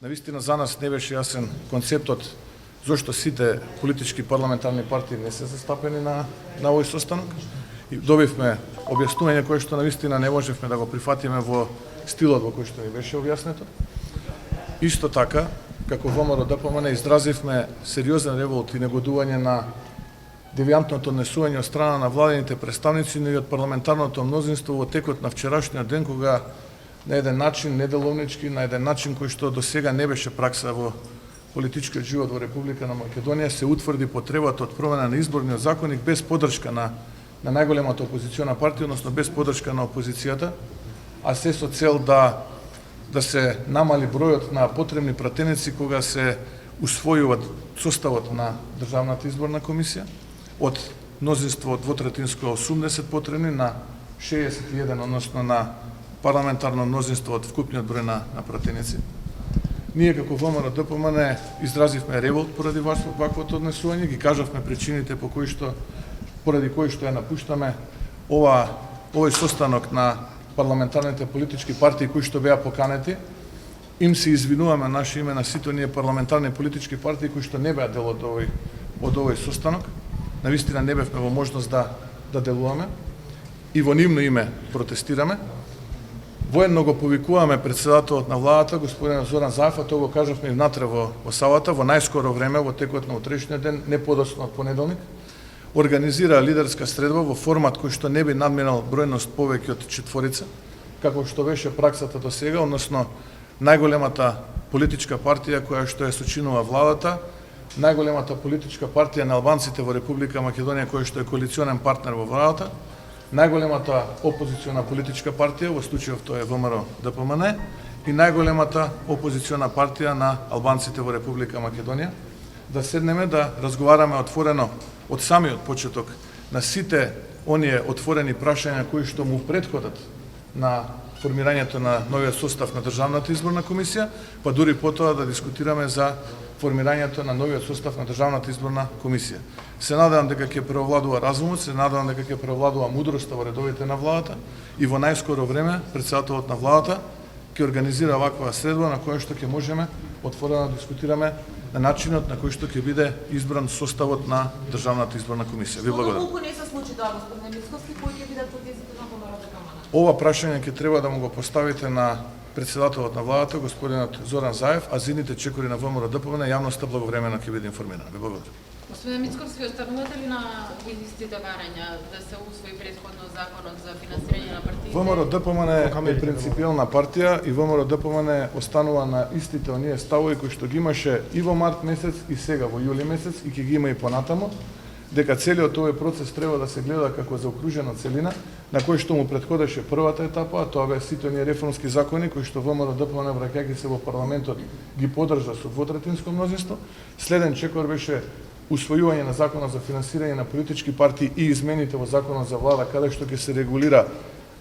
Навистина за нас не беше јасен концептот зошто сите политички парламентарни партии не се застапени на овој состанок. И добивме објаснување кое што навистина не можевме да го прифатиме во стилот во кој што ни беше објаснето. Исто така, како ВМРО ДПМН изразивме сериозен револт и негодување на девијантното однесување од страна на владините представници, но и од парламентарното мнозинство во текот на вчерашниот ден, кога на еден начин, неделовнички, на еден начин кој што до сега не беше пракса во политичкиот живот во Република на Македонија, се утврди потребата од промена на изборниот законник без поддршка на најголемата опозициона партија, односно без поддршка на опозицијата, а се со цел да се намали бројот на потребни пратеници кога се усвојува составот на Државната изборна комисија од мнозинство од двотретинско 80 потребни на 61, односно на парламентарно мнозинство од вкупниот број на пратеници. Ние како ВМРО ДПМН изразивме револт поради ваквото однесување, ги кажавме причините поради кои што ја напуштаме овој состанок на парламентарните политички партии кои што беа поканети. Им се извинуваме наше име на сите ние парламентарни политички партии кои што не беа дел од овој состанок. Навистина не бевме во можност да делуваме и во нивно име протестираме. Военно го повикуваме председателот на владата, господин Зоран Заев, а тоа го кажавме и внатре во салата, во најскоро време, во текот на утрешниот ден, не подоцна од понеделник, организира лидерска средба во формат кој што не би надминал бројност повеќе од 4, како што беше праксата до сега, односно најголемата политичка партија која што ја сочинува владата, најголемата политичка партија на албанците во Република Македонија која што е коалиционен партнер во владата, најголемата опозициона политичка партија, во случајов тоа е ВМРО ДПМН, и најголемата опозициона партија на албанците во Република Македонија, да седнеме да разговараме отворено од самиот почеток на сите оние отворени прашања кои што му претходат на формирањето на новиот состав на Државната изборна комисија, па дури потоа да дискутираме за формирањето на новиот состав на Државната изборна комисија. Се надевам дека ќе преовладува разумот, се надевам дека ќе преовладува мудроста во редовите на владата и во најскоро време председателот на владата ќе организира ваква средба на која што ќе можеме отворено да дискутираме на начинот на кој што ќе биде избран составот на Државната изборна комисија. Ви благодарам. Колку не се случи тоа, господин Мицковски, кои ќе бидат позициите на ВМРО ДПМН? Ова прашање ќе треба да му го поставите на председателот на владата, господинот Зоран Заев, а зидните чекори на ВМРО ДПМН јавноста благовремено ќе биде информирана. Ви благодарам. Господин Мицковски, останувате ли на истите барања да се усвои претходно законот за финансирање на партиите? ВМРО ДПМН е принципиелна партија и ВМРО ДПМН останува на истите оние ставови кои што ги имаше и во март месец и сега во јули месец и ќе ги има и понатаму, дека целиот овој процес треба да се гледа како заокружена целина, на кој што му претходеше првата етапа, а тоа беа сите оние реформски закони кои што ВМРО ДПМН враќајќи се во парламентот ги поддржа со двотретинско мнозинство. Следен чекор беше усвојување на законот за финансирање на политички партии и измените во законот за влада, каде што ќе се регулира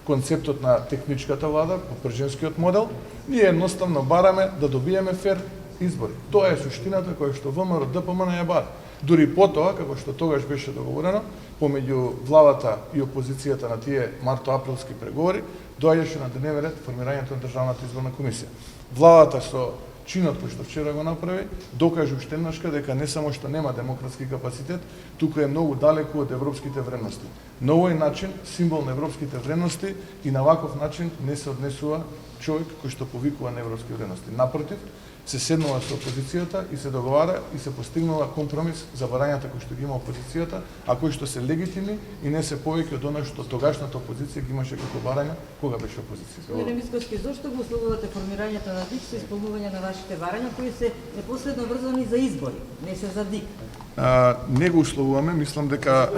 концептот на техничката влада по прженскиот модел. Ние едноставно бараме да добиеме фер избори. Тоа е суштината која што ВМРО ДПМН ја бара. Дури потоа, како што тогаш беше договорено, помеѓу владата и опозицијата на тие марто-априлски преговори, доаѓаше на дневен ред формирањето на Државната изборна комисија. Владата со чинот кој што вчера го направи, докажа уште еднашка дека не само што нема демократски капацитет, туку е многу далеку од европските вредности. На овој начин, символ на европските вредности и на ваков начин не се однесува човек кој што повикува на европски вредности. Напротив, се седнува со опозицијата и се договара и се постигнува компромис за барањата кои што ги има опозицијата, а кои што се легитимни и не се повеќе од она што тогашната опозиција ги имаше како барања кога беше опозиција. Господин Мицковски, зошто го условувате формирањето на ДИК со исполнување на вашите барања кои се непосредно врзани за избори, не се за ДИК? Не го условуваме, мислам дека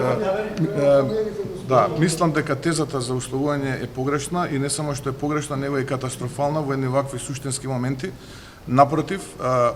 мислам дека тезата за условување е погрешна и не само што е погрешна, него е катастрофална во едни вакви суштински моменти. Напротив,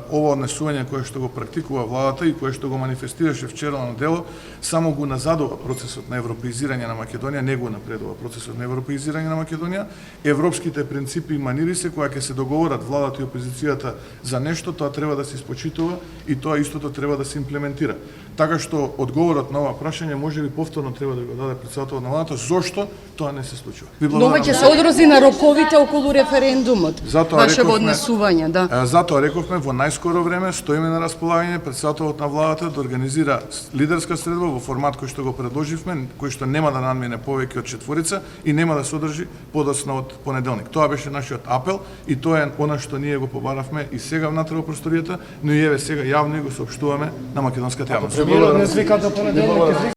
ова однесување кое што го практикува владата и кое што го манифестираше вчера на дело, само го назадува процесот на европеизирање на Македонија, не го напредува процесот на европеизирање на Македонија. Европските принципи и манири се кога ќе се договорат владата и опозицијата за нешто, тоа треба да се испочитува и тоа истото треба да се имплементира. Така што одговорот на ова прашање можеби повторно треба да го даде председателот на владата зошто тоа не се случува. Но ќе се одрази на роковите околу референдумот. Вашето однесување, да. Затоа рековме во најскоро време стоиме на располагање председателот на владата да организира лидерска средба во формат кој што го предложивме, кој што нема да надмине повеќе од четворица и нема да се одржи подоцна од понеделник. Тоа беше нашиот апел и тоа е она што ние го побаравме и сега внатре во просторијата, но и еве сега јавно го соопштуваме на македонската јавност. Премиерот не свика до понеделник.